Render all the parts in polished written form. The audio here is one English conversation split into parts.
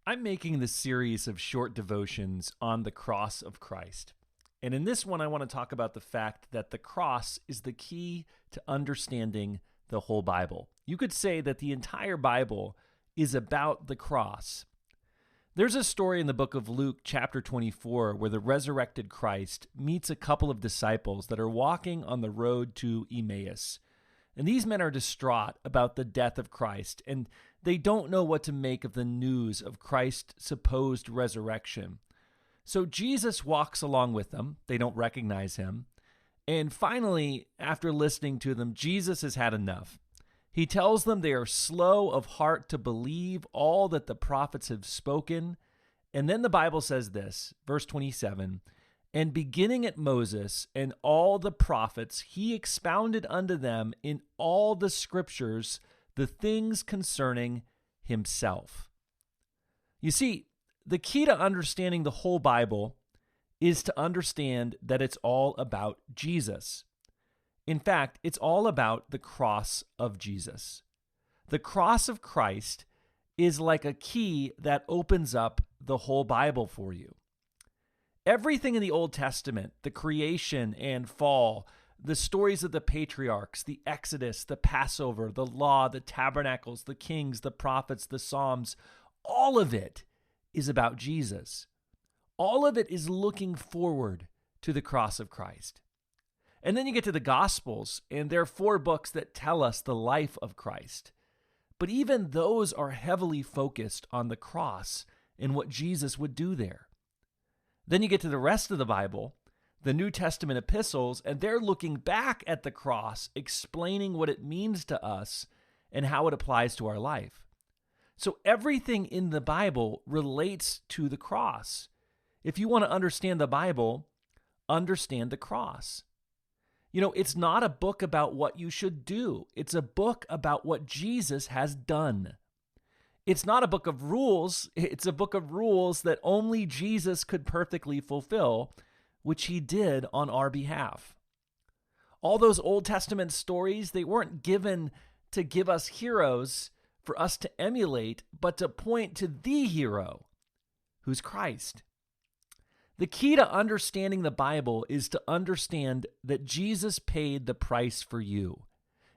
I'm making this series of short devotions on the cross of Christ. And in this one, I want to talk about the fact that the cross is the key to understanding the whole Bible. You could say that the entire Bible is about the cross. There's a story in the book of Luke, chapter 24, where the resurrected Christ meets a couple of disciples that are walking on the road to Emmaus. And these men are distraught about the death of Christ, and they don't know what to make of the news of Christ's supposed resurrection. So Jesus walks along with them. They don't recognize him. And finally, after listening to them, Jesus has had enough. He tells them they are slow of heart to believe all that the prophets have spoken. And then the Bible says this, verse 27, "And beginning at Moses and all the prophets, he expounded unto them in all the scriptures the things concerning himself." You see, the key to understanding the whole Bible is to understand that it's all about Jesus. In fact, it's all about the cross of Jesus. The cross of Christ is like a key that opens up the whole Bible for you. Everything in the Old Testament, the creation and fall, the stories of the patriarchs, the Exodus, the Passover, the law, the tabernacles, the kings, the prophets, the Psalms, all of it is about Jesus. All of it is looking forward to the cross of Christ. And then you get to the Gospels, and there are 4 books that tell us the life of Christ. But even those are heavily focused on the cross and what Jesus would do there. Then you get to the rest of the Bible, the New Testament epistles, and they're looking back at the cross, explaining what it means to us and how it applies to our life. So everything in the Bible relates to the cross. If you want to understand the Bible, understand the cross. You know, it's not a book about what you should do. It's a book about what Jesus has done. It's not a book of rules. It's a book of rules that only Jesus could perfectly fulfill, which he did on our behalf. All those Old Testament stories, they weren't given to give us heroes for us to emulate, but to point to the hero, who's Christ. The key to understanding the Bible is to understand that Jesus paid the price for you.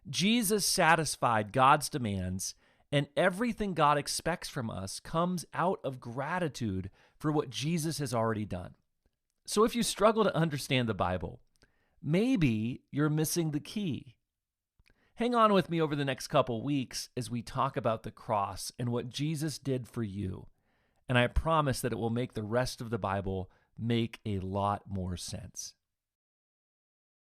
Jesus satisfied God's demands, and everything God expects from us comes out of gratitude for what Jesus has already done. So if you struggle to understand the Bible, maybe you're missing the key. Hang on with me over the next couple weeks as we talk about the cross and what Jesus did for you. And I promise that it will make the rest of the Bible make a lot more sense.